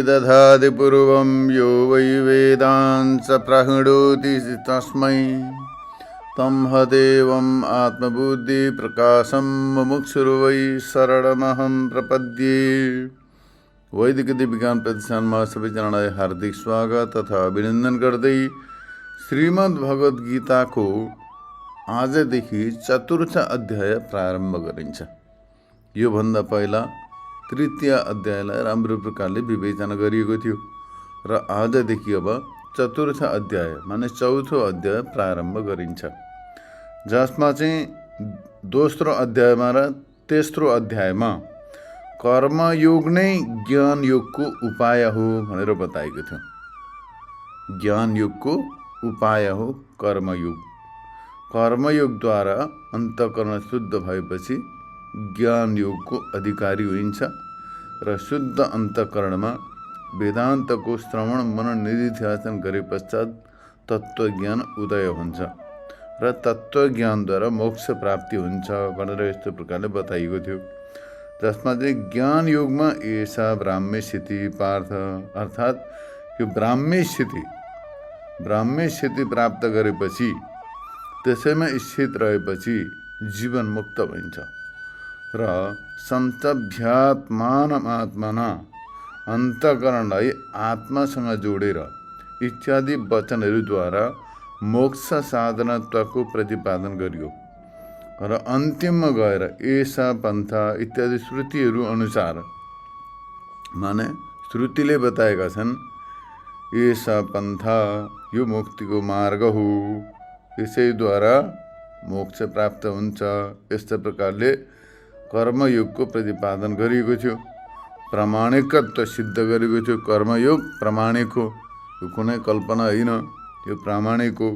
दधाति पूर्वं यो वै वेदान् स प्रहिणोति तस्मै तं हदेवम् आत्मबुद्धिप्रकाशं मुमुक्षुर्वै शरणमहं प्रपद्ये। वैदिक विज्ञान प्रतिष्ठानमा सबैजनालाई हार्दिक स्वागत तथा अभिनन्दन गर्दै श्रीमद् भगवत गीताको आजदेखि चतुर्थ अध्याय प्रारम्भ गरिन्छ। यो भन्दा पहिला तृतीय अध्यायलाई राम्रो प्रकारले विवेचना गरिएको थियो र आजदेखि अब चतुर्थ अध्याय माने चौथो अध्याय प्रारम्भ गरिन्छ, जसमा चाहिँ दोस्रो अध्यायमा र तेस्रो अध्यायमा कर्मयोग नै ज्ञान योगको उपाय हो भनेर बताएको थियो। ज्ञान योगको उपाय हो कर्मयोग। कर्मयोगद्वारा अन्तःकरण शुद्ध भएपछि ज्ञान योगको अधिकारी होइन्छ र शुद्ध अन्तःकरणमा वेदान्तको श्रवण मनन निधिध्यासन गरे पश्चात तत्त्वज्ञान उदय हुन्छ र तत्त्वज्ञानद्वारा मोक्ष प्राप्ति हुन्छ भनेर यस्तो प्रकारले बताइएको थियो, जसमा चाहिँ ज्ञान योगमा ऐसा ब्राह्म्य स्थिति पार्थ, अर्थात् यो ब्राह्म्य स्थिति प्राप्त गरेपछि त्यसैमा स्थित रहेपछि जीवन मुक्त हुन्छ र सन्तभ्यात्मानमात्मना अन्तःकरणलाई आत्मासँग जोडेर इत्यादि वचनहरूद्वारा मोक्ष साधनत्वको प्रतिपादन गरियो र अन्तिममा गएर ऐसा पन्था इत्यादि श्रुतिहरू अनुसार माने श्रुतिले बताएका छन् ऐसा पन्था यो मुक्तिको मार्ग हो, यसैद्वारा मोक्ष प्राप्त हुन्छ। यस्ता प्रकारले कर्मयोगको प्रतिपादन गरिएको थियो, प्रामाणिकत्व सिद्ध गरेको थियो। कर्मयोग प्रामाणिक हो, यो कुनै कल्पना होइन, यो प्रामाणिक हो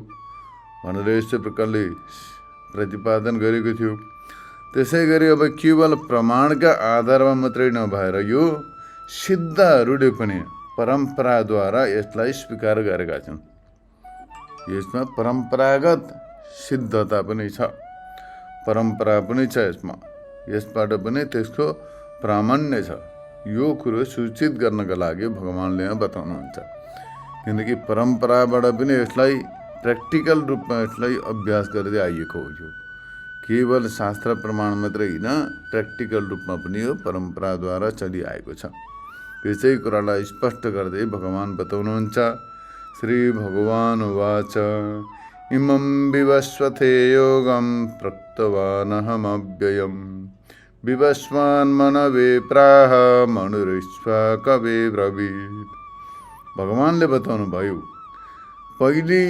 भनेर यस्तो प्रकारले प्रतिपादन गरेको थियो। त्यसै गरी अब केवल प्रमाणका आधारमा मात्रै नभएर यो सिद्धहरूले पनि परम्पराद्वारा यसलाई स्वीकार गरेका छन्। यसमा परम्परागत सिद्धता पनि छ, परम्परा पनि छ, यसबाट पनि त्यसको प्रामाण्य छ। यो कुरो सूचित गर्नका लागि भगवानले यहाँ बताउनुहुन्छ, किनकि परम्पराबाट पनि यसलाई प्र्याक्टिकल रूपमा यसलाई अभ्यास गर्दै आइएको हो। यो केवल शास्त्र प्रमाण मात्रै होइन, प्र्याक्टिकल रूपमा पनि यो परम्पराद्वारा चलिआएको छ। यसै कुरालाई स्पष्ट गर्दै भगवान बताउनुहुन्छ। श्री भगवान उवाच इमं विवस्वते योगं प्रोक्तवानहमव्ययं विवस्वान् मनवे प्राह मनुरिष्वा कवे ब्रवीत्। भगवानले बताउनु भयो, पहिले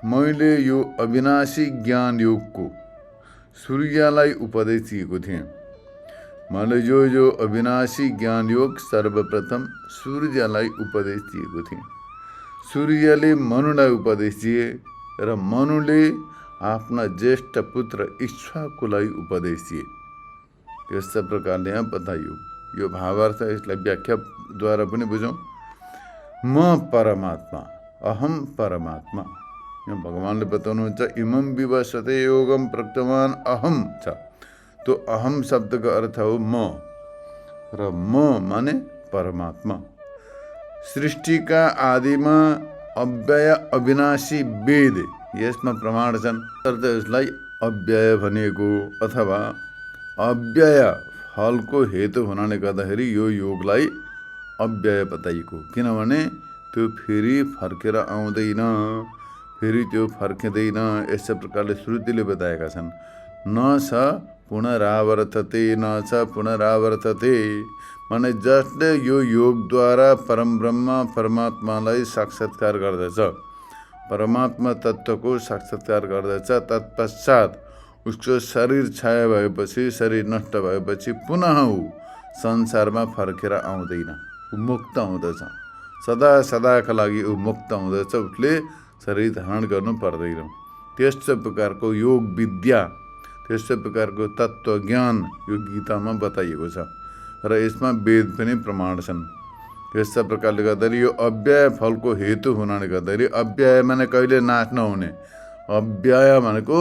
मैले यो अविनाशी ज्ञान योगको सूर्यलाई उपदेश दिएको थिएँ। मैले यो अविनाशी ज्ञान योग सर्वप्रथम सूर्यलाई उपदेश दिएको थिएँ। सूर्यले मनुलाई उपदेश दिए र मनुले आफ्ना ज्येष्ठ पुत्र इक्ष्वाकुलाई उपदेश दिए। यस्ता प्रकारले यहाँ बताइयो। यो भावार्थ यसलाई व्याख्याद्वारा पनि बुझौँ। म परमात्मा, अहम परमात्मा। यहाँ भगवानले बताउनुहुन्छ इमं विवस्वते योगम प्रोक्तवान अहम छ। तो अहम शब्दको अर्थ हो म, र म माने परमात्मा। सृष्टिका आदिमा अव्यय अविनाशी वेद यसमा प्रमाण छन्। अर्थ यसलाई अव्यय भनेको अथवा अव्यय फलको हेतु हुनाले गर्दाखेरि यो योगलाई अव्यय बताइएको, किनभने त्यो फेरि फर्केर आउँदैन, फेरि त्यो फर्किँदैन। यस प्रकारले श्रुतिले बताएका छन्। न छ पुनरावर्तते न छ पुनरावर्तते, माने जसले यो योगद्वारा परमब्रह्म परमात्मालाई साक्षात्कार गर्दछ, परमात्मा तत्त्वको साक्षात्कार गर्दछ, तत्पश्चात उसको शरीर क्षय भएपछि, शरीर नष्ट भएपछि पुनः ऊ संसारमा फर्केर आउँदैन, ऊ मुक्त हुँदछ। सदा सदाका लागि ऊ मुक्त हुँदछ, उसले शरीर धारण गर्नु पर्दैन। त्यस्तो प्रकारको योग विद्या, त्यस्तो प्रकारको तत्त्व ज्ञान यो गीतामा बताइएको छ र यसमा वेद पनि प्रमाण छन्। यस्ता प्रकारले गर्दाखेरि यो अव्यय फलको हेतु हुनाले गर्दाखेरि अव्यय माने कहिले नाश नहुने, अव्यय भनेको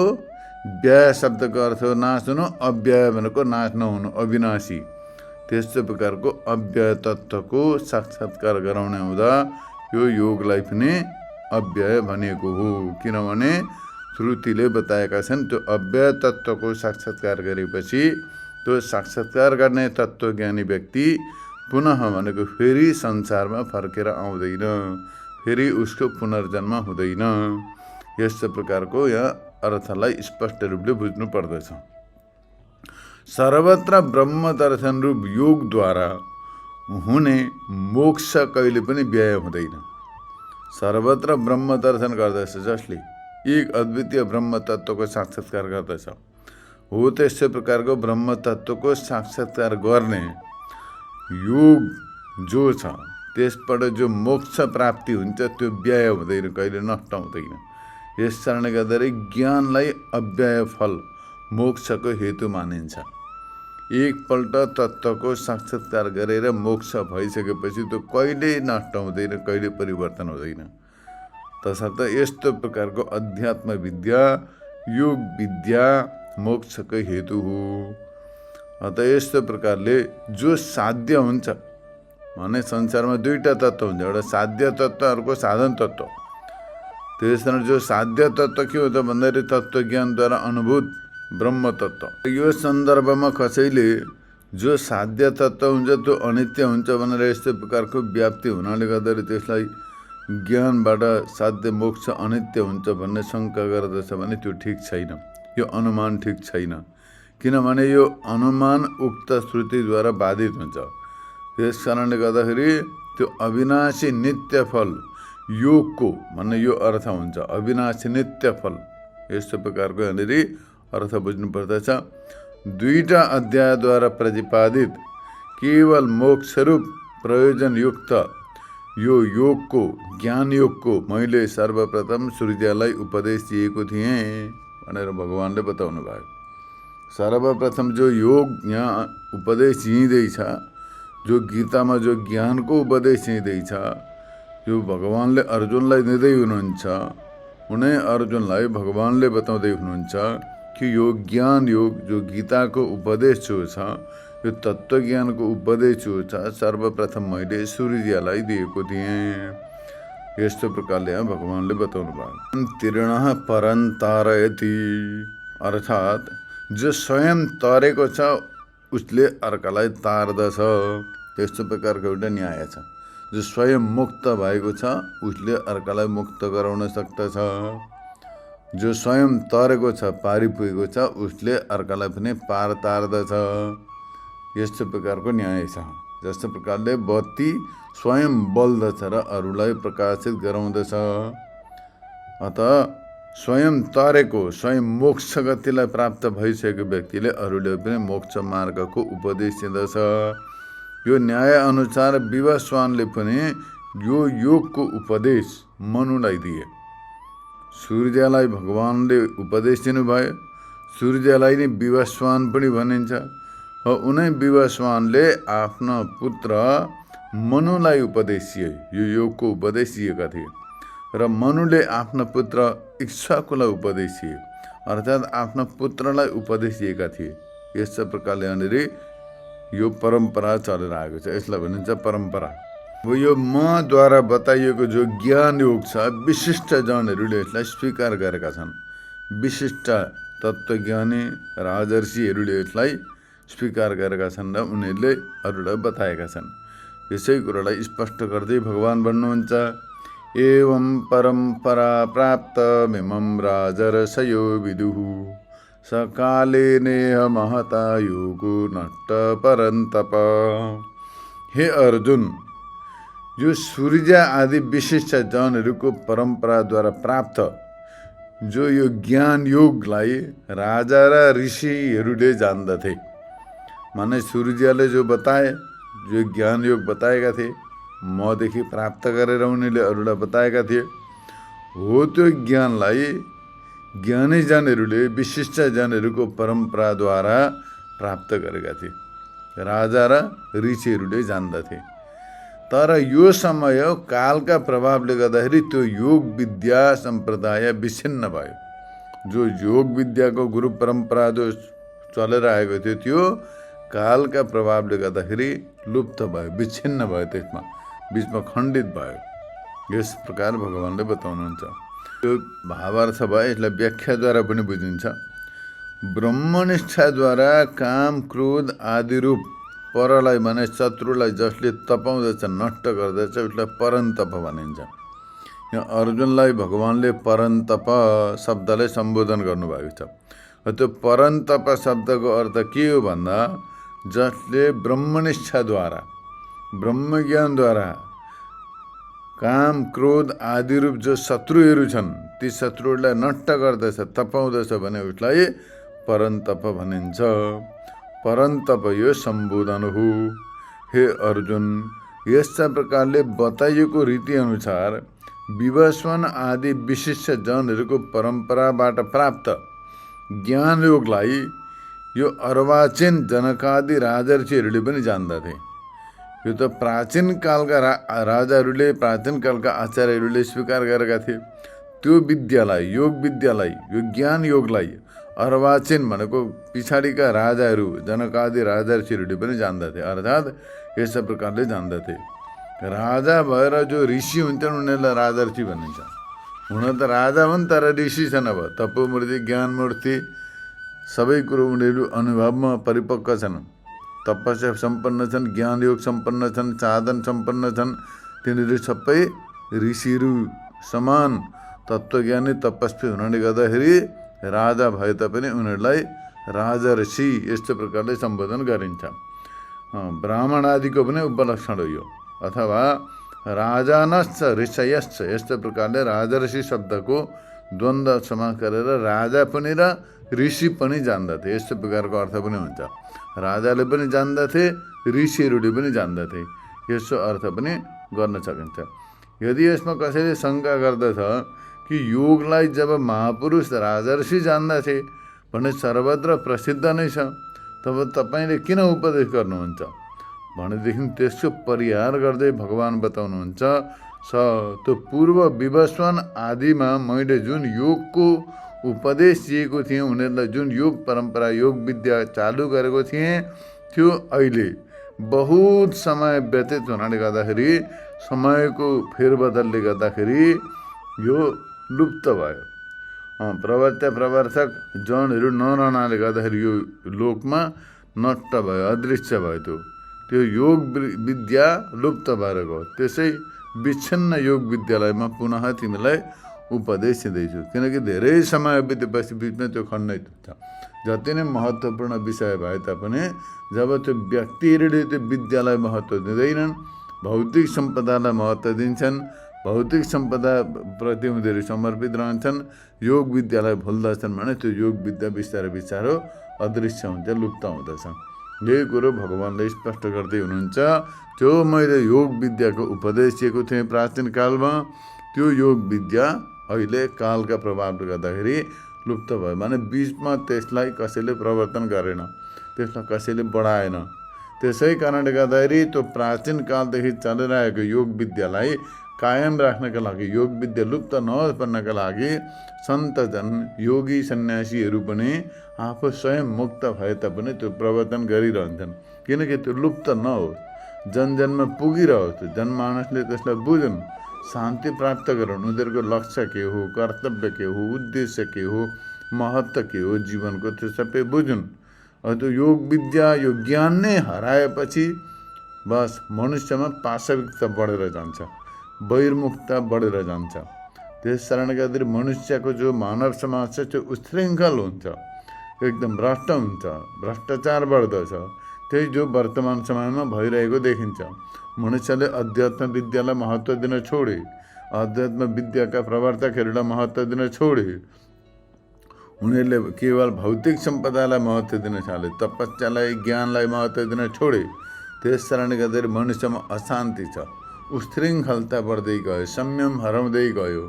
व्यय शब्दको अर्थ नाश हुनु, अव्यय भनेको नाश नहुनु, अविनाशी। त्यस्तै प्रकारको अव्यय तत्त्वको साक्षात्कार गराउने हुँदा यो योगलाई पनि अव्यय भनेको हो। किनभने श्रुतिले बताएका छन् त्यो अव्यय तत्त्वको साक्षात्कार गरेपछि त्यो साक्षात्कार गर्ने तत्त्वज्ञानी व्यक्ति पुनः भनेको फेरि संसारमा फर्केर आउँदैन, फेरि उसको पुनर्जन्म हुँदैन। यस्तो प्रकारको यहाँ अर्थलाई स्पष्ट रूपले बुझ्नु पर्दछ। सर्वत्र ब्रह्म दर्शन रूप योगद्वारा हुने मोक्ष कहिले पनि व्यय हुँदैन। सर्वत्र ब्रह्म दर्शन गर्दछ जसले एक अद्वितीय ब्रह्म तत्त्वको साक्षात्कार गर्दछ हो, त्यस्तै प्रकारको ब्रह्म तत्त्वको साक्षात्कार गर्ने योग जो छ त्यसबाट जो मोक्ष प्राप्ति हुन्छ त्यो व्यय हुँदैन, कहिले नष्ट हुँदैन। यस कारणले गर्दाखेरि ज्ञानलाई अव्यय फल मोक्षको हेतु मानिन्छ। एकपल्ट तत्त्वको साक्षात्कार गरेर मोक्ष भइसकेपछि त्यो कहिले नष्ट हुँदैन, कहिले परिवर्तन हुँदैन। तसर्थ यस्तो प्रकारको अध्यात्म विद्या योग विद्या मोक्षको हेतु हो। अत यस्तो प्रकारले जो साध्य हुन्छ भने संसारमा दुईटा तत्त्व हुन्छ, एउटा साध्य तत्त्व अर्को साधन तत्त्व। त्यस कारण जो साध्य तत्त्व के हो त भन्दाखेरि तत्त्वज्ञानद्वारा अनुभूत ब्रह्म तत्त्व। यो सन्दर्भमा कसैले जो साध्य तत्त्व हुन्छ त्यो अनित्य हुन्छ भनेर यस्तो प्रकारको व्याप्ति हुनाले गर्दाखेरि त्यसलाई ज्ञानबाट साध्य मोक्ष अनित्य हुन्छ भन्ने शङ्का गर्दछ भने त्यो ठिक छैन, यो अनुमान ठिक छैन। किनभने यो अनुमान उक्त श्रुतिद्वारा बाधित हुन्छ। यस कारणले गर्दाखेरि त्यो अविनाशी नित्य फल योगको भन्ने यो अर्थ हुन्छ, अविनाशी नित्य फल। यस्तो प्रकारको यहाँनिर अर्थ बुझ्नु पर्दछ। दुईटा अध्यायद्वारा प्रतिपादित केवल मोक्षरूप प्रयोजनयुक्त यो योगको ज्ञान योगको मैले सर्वप्रथम सूर्यलाई उपदेश दिएको थिएँ भनेर भगवानले बताउनु भयो। सर्वप्रथम जो योग यहाँ उपदेश दिँदैछ, जो गीतामा जो ज्ञानको उपदेश दिँदैछ, जो भगवानले अर्जुनलाई दिँदै हुनुहुन्छ, उनै अर्जुनलाई भगवानले बताउँदै हुनुहुन्छ कि यो ज्ञान योग जो गीताको उपदेश जो छ, यो तत्त्वज्ञानको उपदेश जो छ सर्वप्रथम मैले सूर्यलाई दिएको थिएँ। यस्तो प्रकारले यहाँ भगवानले बताउनु भयो। तीर्णः परं तारयति, अर्थात् जो स्वयं तरेको छ उसले अर्कालाई तार्दछ। त्यस्तो प्रकारको एउटा न्याय छ। जो स्वयं मुक्त भएको छ उसले अर्कालाई मुक्त गराउन सक्दछ। जो स्वयं तरेको छ, पारिपुगेको छ, उसले अर्कालाई पनि पार तार्दछ। यस्तो प्रकारको न्याय छ। जस्तो प्रकारले बत्ती स्वयं बल्दछ र अरूलाई प्रकाशित गराउँदछ। अत स्वयं तरेको, स्वयं मोक्ष गतिलाई प्राप्त भइसकेको व्यक्तिले अरूले पनि मोक्ष मार्गको उपदेश दिँदछ। यो न्याय अनुसार विवस्वानले पनि यो योगको उपदेश मनुलाई दिए। सूर्यलाई भगवानले उपदेश दिनुभयो। सूर्यलाई नै विवस्वान पनि भनिन्छ। उनै विवस्वानले आफ्ना पुत्र मनुलाई उपदेश दिए, यो योगको उपदेश दिएका थिए। र मनुले आफ्ना पुत्र इक्ष्वाकुलाई उपदेश दिए, अर्थात् आफ्ना पुत्रलाई उपदेश दिएका थिए। यस प्रकारले यहाँनिर यो परम्परा चलेर आएको छ। यसलाई भनिन्छ परम्परा। यो मद्वारा बताइएको जो ज्ञान योग छ, विशिष्ट जनहरूले यसलाई स्वीकार गरेका छन्। विशिष्ट तत्त्वज्ञानी राजर्षिहरूले यसलाई स्वीकार गरेका छन् र उनीहरूले अरूलाई बताएका छन्। यसै कुरालाई स्पष्ट गर्दै भगवान भन्नुहुन्छ, एवं परम्परा प्राप्तमिमं राजर्षयो विदुः सकाले नेह महता योगो नष्ट परन्तप। हे अर्जुन, यो सूर्य आदि विशिष्ट जनहरूको परम्पराद्वारा प्राप्त जो यो ज्ञान योगलाई राजा र ऋषिहरूले जान्दथे। माने सूर्यले जो बताए, जो ज्ञान योग बताएका थिए, मदेखि प्राप्त गरेर उनीहरूले अरूलाई बताएका थिए, हो त्यो ज्ञानलाई ज्ञानी जनहरूले, विशिष्ट जनहरूको परम्पराद्वारा प्राप्त गरेका थिए। राजा र ऋषिहरूले जान्दथे। तर यो समय कालका प्रभावले गर्दाखेरि त्यो योग विद्या सम्प्रदाय विच्छिन्न भयो। जो योग विद्याको गुरु परम्परा जो चलेर आएको थियो त्यो कालका प्रभावले गर्दाखेरि लुप्त भयो, विच्छिन्न भयो, त्यसमा बिचमा खण्डित भयो। यस प्रकार भगवानले बताउनुहुन्छ। यो भावार्थ भयो, यसलाई व्याख्याद्वारा पनि बुझिन्छ। ब्रह्मनिष्ठाद्वारा काम क्रोध आदि रूप परलाई भने शत्रुलाई जसले तपाउँदछ, नष्ट गर्दछ, उसलाई परन्तप भनिन्छ। यहाँ अर्जुनलाई भगवानले परन्तप शब्दले सम्बोधन गर्नुभएको छ। त्यो परन्तप शब्दको अर्थ के हो भन्दा, जसले ब्रह्मनिष्ठाद्वारा, ब्रह्मज्ञानद्वारा काम क्रोध आदि रूप जो शत्रुहरू छन्, ती शत्रुहरूलाई नष्ट गर्दछ, तपाउँदछ भने उसलाई परन्तप भनिन्छ। परन्तप यो सम्बोधन हो। हे अर्जुन, यस्ता प्रकारले बताइएको रीतिअनुसार विवस्वान आदि विशिष्ट जनहरूको परम्पराबाट प्राप्त ज्ञान योगलाई यो अर्वाचीन जनकादि राजर्षिहरूले पनि जान्दथे। यो त प्राचीन कालका राजाहरूले, प्राचीन कालका आचार्यहरूले स्वीकार गरेका थिए। त्यो विद्यालाई, योग विद्यालाई, यो ज्ञान योगलाई अर्वाचीन भनेको पछाडिका राजाहरू, जनकादि राजर्षिहरूले पनि जान्दथे, अर्थात् यस प्रकारले जान्दथे। राजा भएर जो ऋषि हुन्छन् उनीहरूलाई राजर्षि भनिन्छ। हुन त राजा हुन् तर ऋषि छन्। अब तपोमूर्ति, ज्ञानमूर्ति सबै कुरो उनीहरू अनुभवमा परिपक्व छन्, तपस्या सम्पन्न छन्, ज्ञानयोग सम्पन्न छन्, साधन सम्पन्न छन्। तिनीहरू सबै ऋषिहरू समान तत्त्वज्ञानी तपस्वी हुनाले गर्दाखेरि राजा भए तापनि उनीहरूलाई राजर्षि यस्तो प्रकारले सम्बोधन गरिन्छ। ब्राह्मण आदिको पनि उपलक्षण हो यो। अथवा राजानश्च ऋषयश्च, यस्तो प्रकारले राजर्षि शब्दको द्वन्द्व समास गरेर राजा पनि र ऋषि पनि जान्दथे, यस्तो प्रकारको अर्थ पनि हुन्छ। राजाले पनि जान्दथे, ऋषिहरूले पनि जान्दथे, यसो अर्थ पनि गर्न सकिन्छ। यदि यसमा कसैले शङ्का गर्दछ कि योगलाई जब महापुरुष राजर्षि जान्दथे भने सर्वत्र प्रसिद्ध नै छ, तब तपाईँले किन उपदेश गर्नुहुन्छ भनेदेखि त्यसको परिहार गर्दै भगवान बताउनुहुन्छ, त्यो पूर्व विवस्वान आदिमा मैले जुन योगको उपदेश दिएको थिएँ, उनीहरूलाई जुन योग परम्परा, योग विद्या चालु गरेको थिएँ, त्यो अहिले बहुत समय व्यतीत हुनाले गर्दाखेरि, समयको फेरबदलले गर्दाखेरि यो लुप्त भयो। प्रवर्त्य प्रवर्तक जनहरू नरहनाले गर्दाखेरि यो लोकमा नष्ट भयो, अदृश्य भयो। त्यो योग विद्या लुप्त भएर गयो। त्यसै विच्छिन्न योग विद्यालाई म पुनः तिमीलाई उपदेश दिँदैछु, किनकि धेरै समय बितेपछि बिचमा त्यो खण्डित हुन्छ। जति नै महत्त्वपूर्ण विषय भए तापनि जब त्यो व्यक्तिहरूले त्यो विद्यालाई महत्त्व दिँदैनन्, भौतिक सम्पदालाई महत्त्व दिन्छन्, भौतिक सम्पदा प्रति उनीहरू समर्पित रहन्छन्, योग विद्यालाई भुल्दछन् भने त्यो योग विद्या बिस्तारै बिस्तारो अदृश्य हुन्छ, लुप्त हुँदछ। यही कुरो भगवानले स्पष्ट गर्दै हुनुहुन्छ। त्यो मैले योग विद्याको उपदेश दिएको थिएँ प्राचीन कालमा, त्यो योग विद्या अहिले कालका प्रभावले गर्दाखेरि लुप्त भयो। भने बिचमा त्यसलाई कसैले प्रवर्तन गरेन, त्यसलाई कसैले बढाएन। त्यसै कारणले गर्दाखेरि त्यो प्राचीन कालदेखि चलिरहेको योग विद्यालाई कायम राख्नका लागि, योग विद्या लुप्त नहोस् भन्नका लागि सन्तजन, योगी सन्यासीहरू पनि आफू स्वयं मुक्त भए तापनि त्यो प्रवर्तन गरिरहन्छन्, किनकि त्यो लुप्त नहोस्, जनजनमा पुगिरहोस्। जनमानसले त्यसलाई बुझुन्, शान्ति प्राप्त गरून्, उनीहरूको लक्ष्य के हो, कर्तव्य के हो, उद्देश्य के हो, महत्त्व के हो जीवनको, त्यो सबै बुझुन्। त्यो योग विद्या, यो ज्ञान नै हराएपछि बस मनुष्यमा पाशविकता बढेर जान्छ, बहिर्मुखता बढेर जान्छ। त्यस कारणले गर्दाखेरि मनुष्यको जो मानव समाज छ त्यो उच्छृङ्खल हुन्छ, एकदम भ्रष्ट हुन्छ, भ्रष्टाचार बढ्दछ। त्यही जो वर्तमान समयमा भइरहेको देखिन्छ। मनुष्यले अध्यात्म विद्यालाई महत्त्व दिन छोडे, अध्यात्म विद्याका प्रवर्तकहरूलाई महत्त्व दिन छोडे। उनीहरूले केवल भौतिक सम्पदालाई महत्त्व दिन थाले, तपस्यालाई, ज्ञानलाई महत्त्व दिन छोडे। त्यस कारणले गर्दाखेरि मनुष्यमा अशान्ति छ, उच्छृङ्खलता बढ्दै गयो, संयम हराउँदै गयो,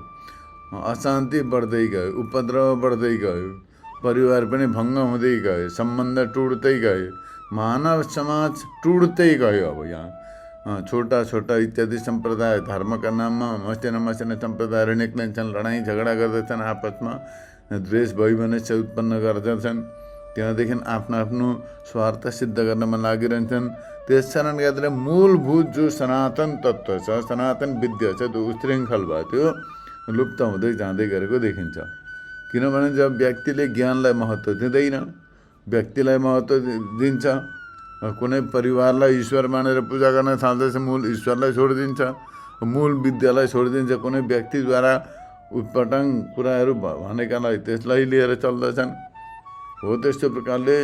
अशान्ति बढ्दै गयो, उपद्रव बढ्दै गयो, परिवार पनि भङ्ग हुँदै गयो, सम्बन्ध टुट्दै गयो, मानव समाज टुट्दै गयो। अब यहाँ छोटा छोटा इत्यादि सम्प्रदाय धर्मका नाममा मसिना मसिना सम्प्रदायहरू निक्लिन्छन्, लडाइँ झगडा गर्दछन्, आपसमा द्वेष वैमनस्य उत्पन्न गर्दछन्। त्यहाँदेखि आफ्नो स्वार्थ सिद्ध गर्नमा लागिरहन्छन्। त्यस कारणले गर्दा मूलभूत जो सनातन तत्त्व छ, सनातन विद्या छ, त्यो उच्छृङ्खल भयो, त्यो लुप्त हुँदै जाँदै गरेको देखिन्छ। किनभने जब व्यक्तिले ज्ञानलाई महत्त्व दिँदैन, व्यक्तिलाई महत्त्व दिन्छ, कुनै परिवारलाई ईश्वर मानेर पूजा गर्न थाल्दैछ, मूल ईश्वरलाई छोडिदिन्छ, मूल विद्यालाई छोडिदिन्छ, कुनै व्यक्तिद्वारा उत्पटाङ कुराहरू भनेकालाई त्यसलाई लिएर चल्दछन्। हो त्यस्तो प्रकारले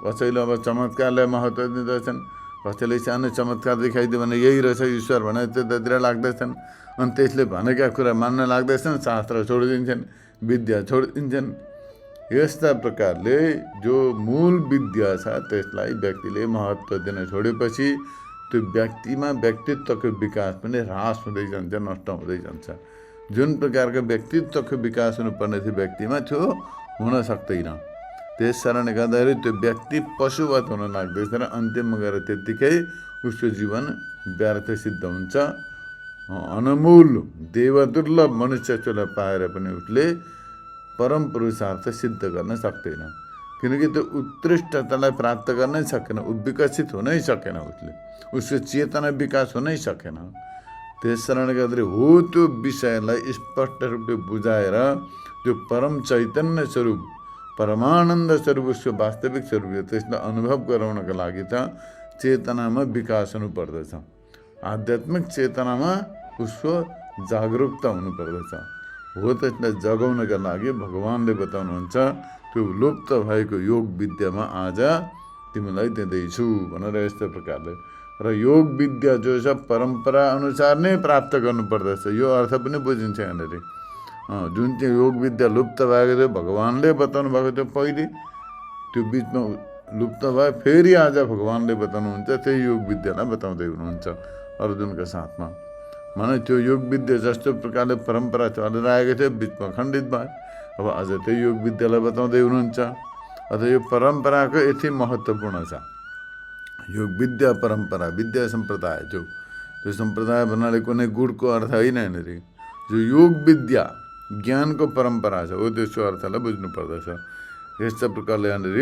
कसैले अब चमत्कारलाई महत्त्व दिँदछन्, कसैले सानो चमत्कार देखाइदियो भने यही रहेछ ईश्वर भनेर त्यतातिर लाग्दछन्, अनि त्यसले भनेका कुरा मान्न लाग्दैछन्, शास्त्र छोडिदिन्छन्, विद्या छोडिदिन्छन्। यस्ता प्रकारले जो मूल विद्या छ त्यसलाई व्यक्तिले महत्त्व दिन छोडेपछि त्यो व्यक्तिमा व्यक्तित्वको विकास पनि ह्रास हुँदै जान्छ, नष्ट हुँदै जान्छ। जुन प्रकारको व्यक्तित्वको विकास हुनुपर्ने थियो व्यक्तिमा त्यो हुन सक्दैन। त्यस कारणले गर्दाखेरि त्यो व्यक्ति पशुवत हुन लाग्दैछ र अन्त्यमा गएर त्यत्तिकै उसको जीवन व्यर्थ सिद्ध हुन्छ। अनमोल देवदुर्लभ मनुष्यत्वलाई पाएर पनि उसले परम पुरुषार्थ सिद्ध गर्न सक्दैन, किनकि त्यो उत्कृष्टतालाई प्राप्त गर्नै सकेन, विकसित हुनै सकेन, उसको चेतना विकास हुनै सकेन। त्यस कारणले गर्दाखेरि हो त्यो विषयलाई स्पष्ट रूपले बुझाएर जो परम चैतन्य स्वरूप, परमानन्द स्वरूप, उसको वास्तविक स्वरूप त्यसलाई अनुभव गराउनका लागि त चेतनामा विकास हुनुपर्दछ, आध्यात्मिक चेतनामा उसको जागरुकता हुनुपर्दछ। हो त्यसलाई जगाउनका लागि भगवानले बताउनुहुन्छ त्यो लुप्त भएको योग विद्यामा आज तिमीलाई दिँदैछु भनेर यस्तो प्रकारले। र योग विद्या जो छ परम्परा अनुसार नै प्राप्त गर्नुपर्दछ, यो अर्थ पनि बुझिन्छ यहाँनिर। जुन चाहिँ योग विद्या लुप्त भएको थियो भगवानले बताउनु भएको थियो पहिले, त्यो बिचमा लुप्त भयो, फेरि आज भगवानले बताउनुहुन्छ त्यही योग विद्यालाई बताउँदै हुनुहुन्छ अर्जुनका साथमा। माने त्यो योग विद्या जस्तो प्रकारले परम्परा चलेर आएको थियो बिचमा खण्डित भयो, अब आज त्यही योग विद्यालाई बताउँदै हुनुहुन्छ। अझ यो परम्पराको यति महत्त्वपूर्ण छ योग विद्या परम्परा, विद्या सम्प्रदाय। जो त्यो सम्प्रदाय भन्नाले कुनै गुणको अर्थ होइन यहाँनिर, जो योग विद्या ज्ञानको परम्परा छ हो त्यसको अर्थलाई बुझ्नु पर्दछ। यस्तो प्रकारले यहाँनिर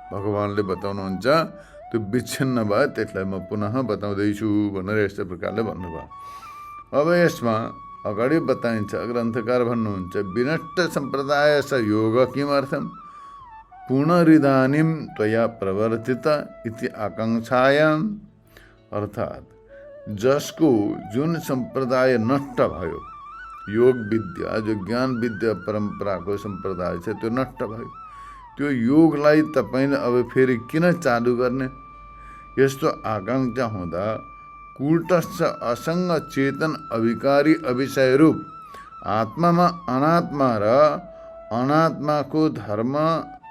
भगवानले बताउनुहुन्छ त्यो विच्छिन्न भयो, त्यसलाई म पुनः बताउँदैछु भनेर यस्तो प्रकारले भन्नुभयो। अब यसमा अगाडि बताइन्छ, ग्रन्थकार भन्नुहुन्छ विनष्ट सम्प्रदाय स योग किमर्थम पुनरिदानीं त्वया प्रवर्तित इति आकाङ्क्षायाम्। अर्थात् जसको जुन सम्प्रदाय नष्ट भयो, योग विद्या जो ज्ञान विद्या परम्पराको सम्प्रदाय छ त्यो नष्ट भयो, त्यो योगलाई तपाईँले अब फेरि किन चालु गर्ने? यस्तो आकाङ्क्षा हुँदा कूटस्थ असङ्ग चेतन अभिकारी अविषय रूप आत्मामा अनात्मा र अनात्माको धर्म,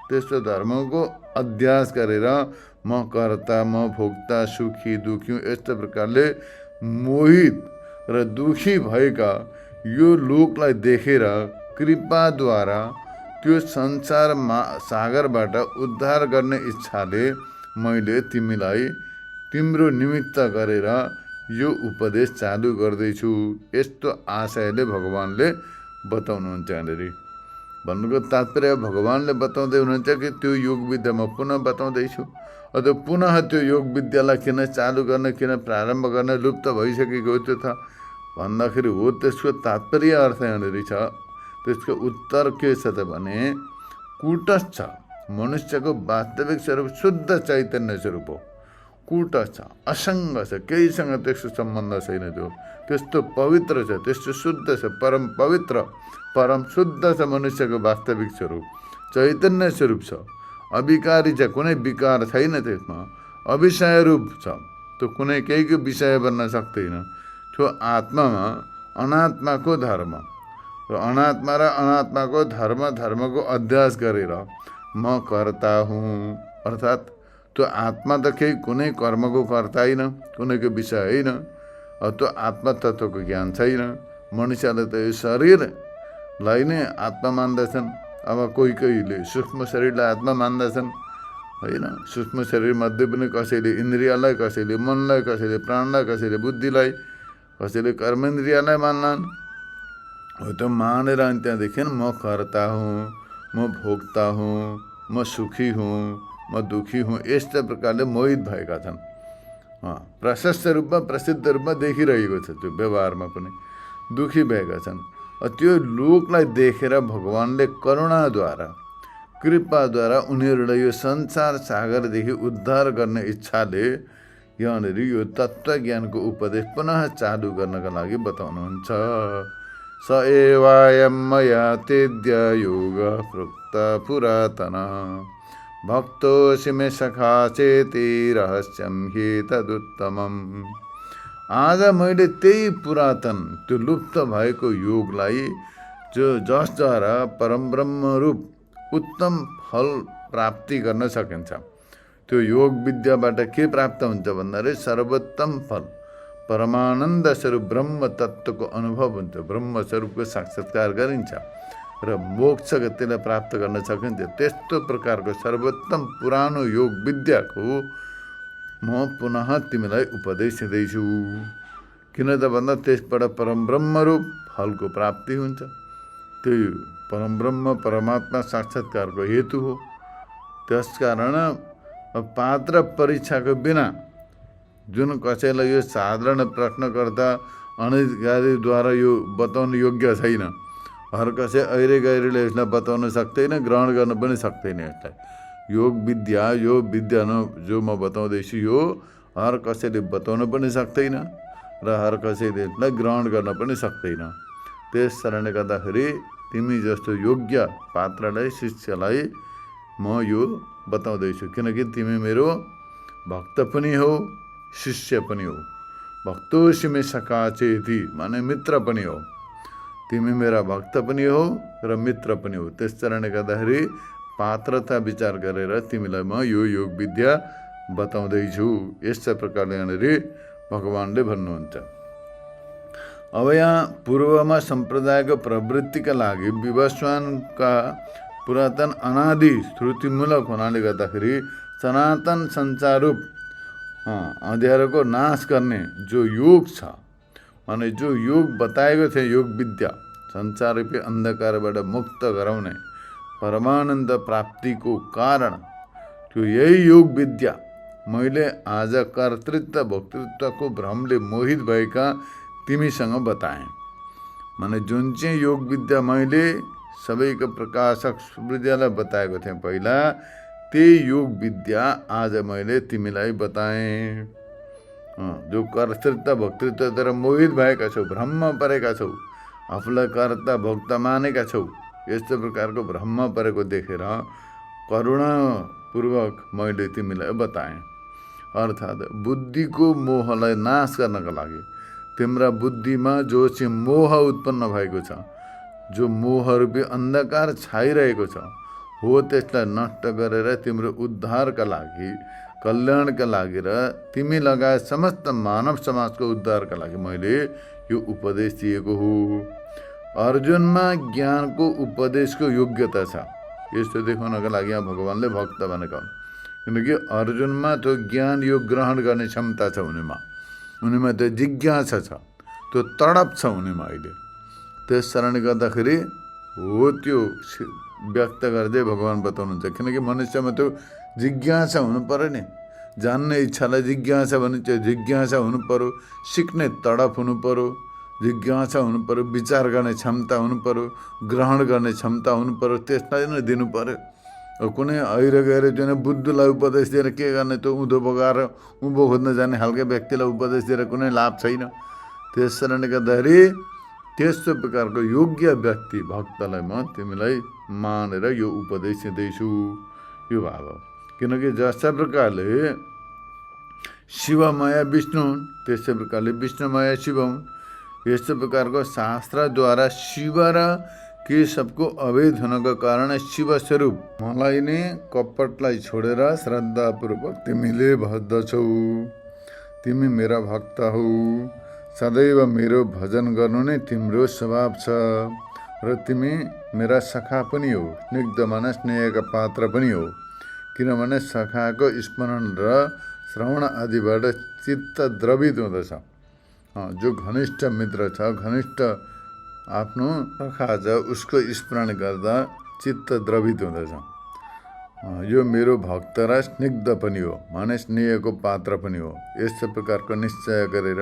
त्यस्तो धर्मको अध्यास गरेर म कर्ता, म भोक्ता, सुखी दुखी यस्तो प्रकारले मोहित र दुखी भएका यो लोकलाई देखेर कृपाद्वारा त्यो संसार सागरबाट उद्धार गर्ने इच्छाले मैले तिमीलाई तिम्रो निमित्त गरेर यो उपदेश चालु गर्दैछु। यस्तो आशयले भगवानले बताउनुहुन्छ। यहाँनिर भन्नुको तात्पर्य भगवानले बताउँदै हुनुहुन्छ कि त्यो योग विद्या म पुनः बताउँदैछु। अझ पुनः त्यो योग विद्यालाई किन चालु गर्ने, किन प्रारम्भ गर्ने, लुप्त भइसकेको त्यो त भन्दाखेरि हो त्यसको तात्पर्य अर्थ यहाँनिर छ। त्यसको उत्तर के छ त भने कूटस्थ छ, मनुष्यको वास्तविक स्वरूप शुद्ध चैतन्य स्वरूप हो। कूटस्थ छ, असङ्ग छ, केहीसँग त्यस्तो सम्बन्ध छैन, त्यो त्यस्तो पवित्र छ, त्यस्तो शुद्ध छ, परम पवित्र परम शुद्ध छ मनुष्यको वास्तविक स्वरूप, चैतन्य स्वरूप छ, अविकारी छ, कुनै विकार छैन त्यसमा, अविषय रूप छ, त्यो कुनै केहीको विषय बन्न सक्दैन। त्यो आत्मामा अनात्माको धर्म र अनात्माको धर्मको अध्यास गरेर म कर्ता हुँ, अर्थात् त्यो आत्मा त केही कुनै कर्मको कर्ता होइन, कुनैको विषय होइन, त्यो आत्मा तत्त्वको ज्ञान छैन। मनुष्यले त यो शरीरलाई नै आत्मा मान्दछन्। अब कोहीले सूक्ष्म शरीरलाई आत्मा मान्दछन् होइन। सूक्ष्म शरीरमध्ये पनि कसैले इन्द्रियलाई, कसैले मनलाई, कसैले प्राणलाई, कसैले बुद्धिलाई, कसैले कर्मेन्द्रियलाई मान्लान्। हो त्यो मानेर अनि त्यहाँदेखि म कर्ता हुँ, म भोक्ता हुँ, म म सुखी हुँ, म दुखी हुँ, यस्ता प्रकारले मोहित भएका छन्। प्रशस्त रूपमा प्रसिद्ध रूपमा देखिरहेको छ, त्यो व्यवहारमा पनि दुखी भएका छन्। त्यो लोकलाई देखेर भगवानले करुणाद्वारा कृपाद्वारा उनीहरूलाई यो संसार सागरदेखि उद्धार गर्ने इच्छाले यहाँनिर यो तत्त्वज्ञानको उपदेश पुनः चालु गर्नका लागि बताउनुहुन्छ। स एवायं मया तेद्य योग प्रोक्त पुरातन भक्तोऽसि मे सखा चेति रहस्यं हि तदुत्तमम्। आज मैले त्यही पुरातन त्यो लुप्त भएको योगलाई जसद्वारा परमब्रह्म रूप उत्तम फल प्राप्ति गर्न सकिन्छ, त्यो योग विद्याबाट के प्राप्त हुन्छ भन्दाखेरि सर्वोत्तम फल परमानन्द स्वरूप ब्रह्म तत्त्वको अनुभव हुन्छ, ब्रह्म स्वरूपको साक्षात्कार गरिन्छ र मोक्ष गतिलाई प्राप्त गर्न सकिन्छ। त्यस्तो प्रकारको सर्वोत्तम पुरानो योग विद्याको म पुनः तिमीलाई उपदेश दिँदैछु। किन त भन्दा त्यसबाट परमब्रह्म रूप फलको प्राप्ति हुन्छ। त्यो परमब्रह्म परमात्मा साक्षात्कारको हेतु हो। त्यसकारण पात्र परीक्षाको बिना जुन कसैलाई यो साधारण प्रश्नकर्ता अनधिकारीद्वारा यो बताउन योग्य छैन, हर कसै ऐरे गैरीले यसलाई बताउन सक्दैन, ग्रहण गर्न पनि सक्दैन। यसलाई योग विद्या, यो विद्या जो म बताउँदैछु यो हर कसैले बताउन पनि सक्दैन र हर कसैले यसलाई ग्रहण गर्न पनि सक्दैन। त्यस कारणले गर्दाखेरि तिमी जस्तो योग्य पात्रलाई, शिष्यलाई म यो बताउँदैछु, किनकि तिमी मेरो भक्त पनि हो, शिष्य पनि हो। भक्तोऽसि मे सखा चेति माने मित्र पनि हो। तिमी मेरा भक्त पनि हो र मित्र पनि हो। त्यस कारणले गर्दाखेरि पात्रता विचार गरेर तिमीलाई म यो योग विद्या बताउँदैछु। यस्ता प्रकारले यहाँनिर भगवानले भन्नुहुन्छ। अब यहाँ पूर्वमा सम्प्रदायको प्रवृत्तिका लागि विवस्वानका पुरातन अनादि श्रुतिमूलक हुनाले गर्दाखेरि सनातन संसार रूप अँध्यारोको नाश गर्ने जो योग छ, माने जो योग बताएको थियो, योग विद्या संसार रूपी अन्धकारबाट मुक्त गराउने परमानन्द प्राप्तिको कारण त्यो यही योग विद्या मैले आज कर्तृत्व भोक्तृत्वको भ्रमले मोहित भएका तिमीसँग बताएँ। माने जुन चाहिँ योग विद्या मैले सबैको प्रकाशक विद्यालाई बताएको थिएँ पहिला, त्यही योग विद्या आज मैले तिमीलाई बताएँ। जो कर्तृत्व भोक्तृत्वतिर मोहित भएका छौ, भ्रममा परेका छौ, आफूलाई कर्ता भोक्ता मानेका छौ, यस्तो प्रकारको भ्रममा परेको देखेर करुणापूर्वक मैले तिमीलाई बताएँ। अर्थात् बुद्धिको मोहलाई नाश गर्नका लागि तिम्रा बुद्धिमा जो चाहिँ मोह उत्पन्न भएको छ, जो मोहरूपी अन्धकार छाइरहेको छ हो, त्यसलाई नष्ट गरेर तिम्रो उद्धारका लागि, कल्याणका लागि र तिमी लगायत समस्त मानव समाजको उद्धारका लागि मैले यो उपदेश दिएको हो। अर्जुनमा ज्ञानको उपदेशको योग्यता छ। यस्तो देखाउनका लागि यहाँ भगवानले भक्त भनेका हुन्, किनकि अर्जुनमा त्यो ज्ञान यो ग्रहण गर्ने क्षमता छ उनीमा त्यो जिज्ञासा छ, त्यो तडप छ उनीमा अहिले। त्यस कारणले गर्दाखेरि हो त्यो व्यक्त गर्दै भगवान बताउनुहुन्छ, किनकि मनुष्यमा त्यो जिज्ञासा हुनु पर्यो नि। जान्ने इच्छालाई जिज्ञासा भने त्यो जिज्ञासा हुनु पर्यो, सिक्ने तडप हुनु पर्यो, जिज्ञासा हुनु पर्यो, विचार गर्ने क्षमता हुनु पर्यो, ग्रहण गर्ने क्षमता हुनु पर्यो, त्यसलाई नै दिनु पर्यो। कुनै ऐरे गएर जुन बुद्धलाई उपदेश दिएर के गर्ने, त्यो उँधो बगाएर उँभो खोज्न जाने खालको व्यक्तिलाई उपदेश दिएर कुनै लाभ छैन। त्यस कारणले गर्दाखेरि त्यस्तो प्रकारको योग्य व्यक्ति भक्तलाई म तिमीलाई मानेर यो उपदेश दिँदैछु, यो भाव। किनकि जस्ता प्रकारले शिवमाया विष्णु हुन्, त्यस्तै प्रकारले विष्णुमाया शिव हुन्। यस्तो प्रकारको शास्त्रद्वारा शिव र केशवको अभेद हुनको कारण शिव स्वरूप मलाई नै कपटलाई छोडेर श्रद्धापूर्वक तिमीले भज्दछौ। तिमी मेरा भक्त हौ, सदैव मेरो भजन गर्नु नै तिम्रो स्वभाव छ र तिमी मेरा सखा पनि हो, स्निग्ध मन स्नेहका पात्र पनि हो। किनभने सखाको स्मरण र श्रवण आदिबाट चित्त द्रवित हुँदछ। जो घनिष्ठ मित्र छ, घनिष्ठ आफ्नो सखा छ, उसको स्मरण गर्दा चित्त द्रवित हुँदछ। यो मेरो भक्त र स्निग्ध पनि हो, माने स्नेहको पात्र पनि हो। यस्तो प्रकारको निश्चय गरेर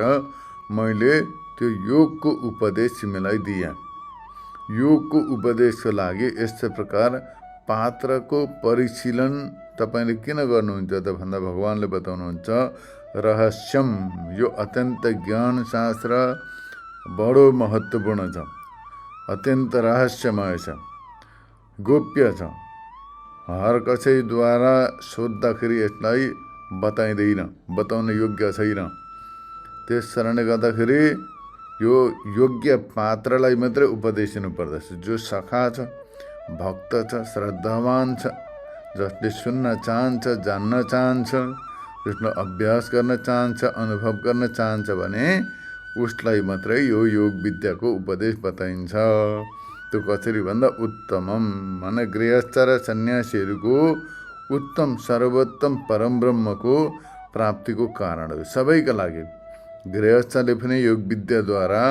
मैले त्यो योगको उपदेश तिमीलाई दिएँ। योगको उपदेशको लागि यस्तो प्रकार पात्रको परिशीलन तपाईँले किन गर्नुहुन्छ त भन्दा भगवानले बताउनुहुन्छ रहस्यम, यो अत्यन्त ज्ञान शास्त्र बडो महत्त्वपूर्ण छ, अत्यन्त रहस्यमय छ, गोप्य छ। हर कसैद्वारा सोद्धाखेरि यसलाई बताइँदैन, बताउन योग्य छैन। त्यस कारणले गर्दाखेरि यो योग्य पात्रलाई मात्रै उपदेश दिनु पर्दछ। जो सखा छ, भक्त छ, श्रद्धावान छ, जसले सुन्न चाहन्छ, जान्न चाहन्छ, जसले अभ्यास गर्न चाहन्छ, अनुभव गर्न चाहन्छ भने उसलाई मात्रै यो योग विद्याको उपदेश बताइन्छ। त्यो कसरी भन्दा उत्तमम, माने गृहस्थ र सन्यासीहरूको उत्तम सर्वोत्तम परमब्रह्मको प्राप्तिको कारण हो सबैका लागि। गृहस्थले पनि योग विद्याद्वारा,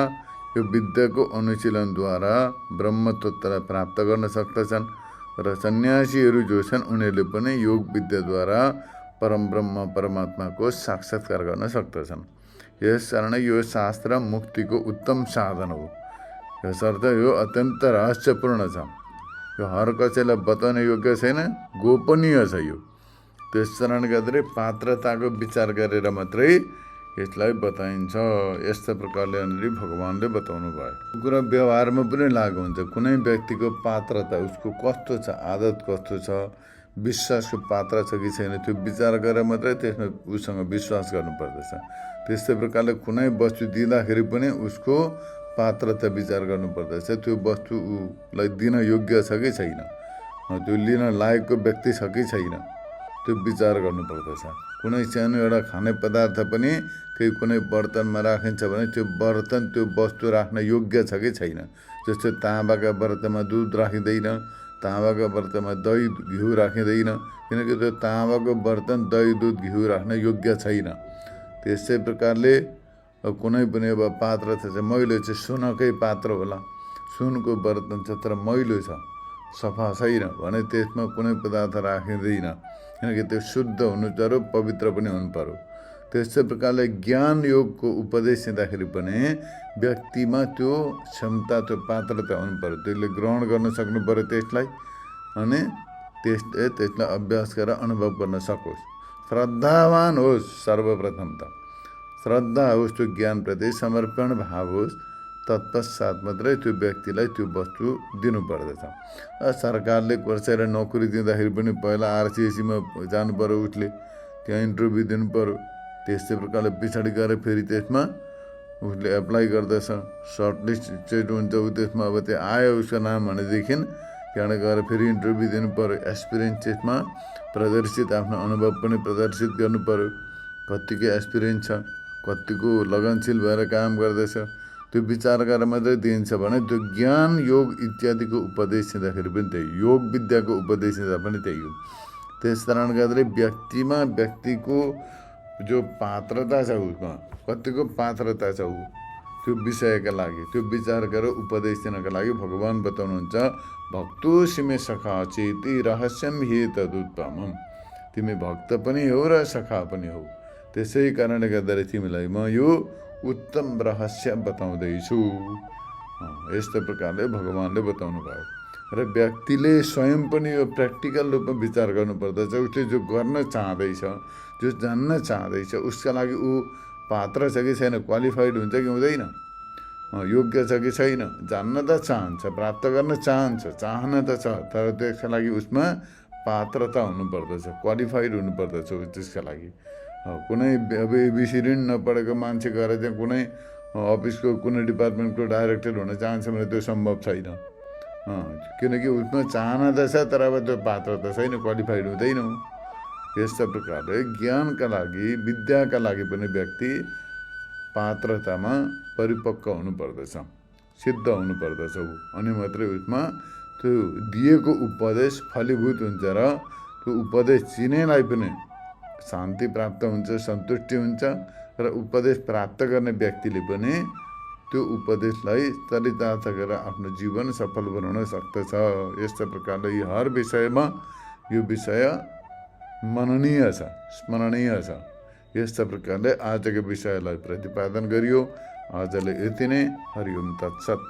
यो विद्याको अनुशीलनद्वारा ब्रह्मतत्त्वलाई प्राप्त गर्न सक्दछन् र सन्यासीहरू जो छन् उनीहरूले पनि योग विद्याद्वारा परमब्रह्म परमात्माको साक्षात्कार गर्न सक्दछन्। यसकारण यो शास्त्र मुक्तिको उत्तम साधन हो। यसर्थ यो अत्यन्त रहस्यपूर्ण छ। यो हर कसैलाई बताउने योग्य छैन, गोपनीय छ यो। त्यस कारणले गर्दाखेरि पात्रताको विचार गरेर मात्रै यसलाई बताइन्छ। यस्तो प्रकारले भगवानले बताउनु भयो। कुरा व्यवहारमा पनि लागु हुन्छ। कुनै व्यक्तिको पात्रता, उसको कस्तो छ, आदत कस्तो छ, विश्वासको पात्र छ कि छैन, त्यो विचार गरेर मात्रै त्यसमा उसँग विश्वास गर्नुपर्दछ। त्यस्तै प्रकारले कुनै वस्तु दिँदाखेरि पनि उसको पात्रता विचार गर्नुपर्दछ। त्यो वस्तुलाई दिन योग्य छ कि छैन, त्यो लिन लायकको व्यक्ति छ कि छैन, त्यो विचार गर्नुपर्दछ। कुनै सानो एउटा खाने पदार्थ पनि केही कुनै बर्तनमा राखिन्छ भने त्यो बर्तन, त्यो वस्तु राख्न योग्य छ कि छैन। जस्तै ताँबाका बर्तनमा दुध राखिँदैन, ताँबाको बर्तनमा दही घिउ राखिँदैन, किनकि त्यो ताँबाको बर्तन दही दुध घिउ राख्न योग्य छैन। त्यसै प्रकारले कुनै पनि अब पात्र छ, मैलो छ, सुनकै पात्र होला, सुनको बर्तन छ तर मैलो छ, सफा छैन भने त्यसमा कुनै पदार्थ राखिँदैन, किनकि त्यो शुद्ध हुनु पर्यो, पवित्र पनि हुनु पर्यो। त्यस्तै प्रकारले ज्ञान योगको उपदेश दिँदाखेरि पनि व्यक्तिमा त्यो क्षमता, त्यो पात्रता हुनु पर्यो, त्यसले ग्रहण गर्न सक्नु पर्यो त्यसलाई, अनि त्यसलाई अभ्यास गरेर अनुभव गर्न सकोस्। श्रद्धावान होस्, सर्वप्रथम त श्रद्धा होस्, त्यो ज्ञानप्रति समर्पण भाव होस्, तत्पश्चात मात्रै त्यो व्यक्तिलाई त्यो वस्तु दिनुपर्दछ। सरकारले कसैलाई नोकरी दिँदाखेरि पनि पहिला आरसिएसीमा जानु पर्यो, उसले त्यहाँ इन्टरभ्यू दिनु पर्यो। त्यस्तै प्रकारले पछाडि गएर फेरि त्यसमा उसले एप्लाई गर्दछ, सर्टलिस्ट चाहिँ हुन्छ, ऊ त्यसमा अब त्यो आयो उसको नाम भनेदेखि त्यहाँबाट गएर फेरि इन्टरभ्यू दिनु पर्यो। एक्सपिरियन्स त्यसमा प्रदर्शित, आफ्नो अनुभव पनि प्रदर्शित गर्नु पर्यो, कतिको एक्सपिरियन्स छ, कतिको लगनशील भएर काम गर्दैछ, त्यो विचार गरेर मात्रै दिइन्छ भने त्यो ज्ञान योग इत्यादिको उपदेश दिँदाखेरि पनि त्यही, योग विद्याको उपदेश दिँदा पनि त्यही हो। त्यस कारणले गर्दाखेरि व्यक्तिमा व्यक्तिको जो पात्रता छ, उसमा कतिको पात्रता छ, ऊ त्यो विषयका लागि त्यो विचार गरेर उपदेश दिनका लागि भगवान बताउनुहुन्छ भक्तो सिमे सखा चेति रहस्यम हि तदुत्तमम्। तिमी भक्त पनि हो र सखा पनि हो, त्यसै कारणले गर्दाखेरि तिमीलाई म यो उत्तम रहस्य बताउँदैछु। यस्तो प्रकारले भगवानले बताउनु भयो। र व्यक्तिले स्वयं पनि यो प्र्याक्टिकल रूपमा विचार गर्नुपर्दछ। उसले जो गर्न चाहँदैछ, जो जान्न चाहँदैछ, उसका लागि ऊ पात्र छ कि छैन, क्वालिफाइड हुन्छ कि हुँदैन, योग्य छ कि छैन, जान्न त चाहन्छ, प्राप्त गर्न चाहन्छ, चाहना त छ, तर त्यसका लागि उसमा पात्रता हुनुपर्दछ, क्वालिफाइड हुनुपर्दछ त्यसका लागि। कुनै अब एबिसिडी नपढेको मान्छे गएर चाहिँ कुनै अफिसको कुनै डिपार्टमेन्टको डाइरेक्टर हुन चाहन्छ भने त्यो सम्भव छैन, किनकि उसमा चाहना त छ तर अब त्यो पात्रता छैन, क्वालिफाइड हुँदैन। यस्तो प्रकारले ज्ञानका लागि, विद्याका लागि पनि व्यक्ति पात्रतामा परिपक्व हुनुपर्दछ, सिद्ध हुनुपर्दछ, अनि मात्रै उसमा त्यो दिएको उपदेश फलीभूत हुन्छ र त्यो उपदेश चिनेलाई पनि शान्ति प्राप्त हुन्छ, सन्तुष्टि हुन्छ र उपदेश प्राप्त गर्ने व्यक्तिले पनि त्यो उपदेशलाई चरितार्थ गरेर आफ्नो जीवन सफल बनाउन सक्दछ। यस्तो प्रकारले यी हर विषयमा यो विषय मननीय छ, स्मरणीय छ। यस्ता प्रकारले आजको विषयलाई प्रतिपादन गरियो। आजले यति नै। हरि ओम तत्सत।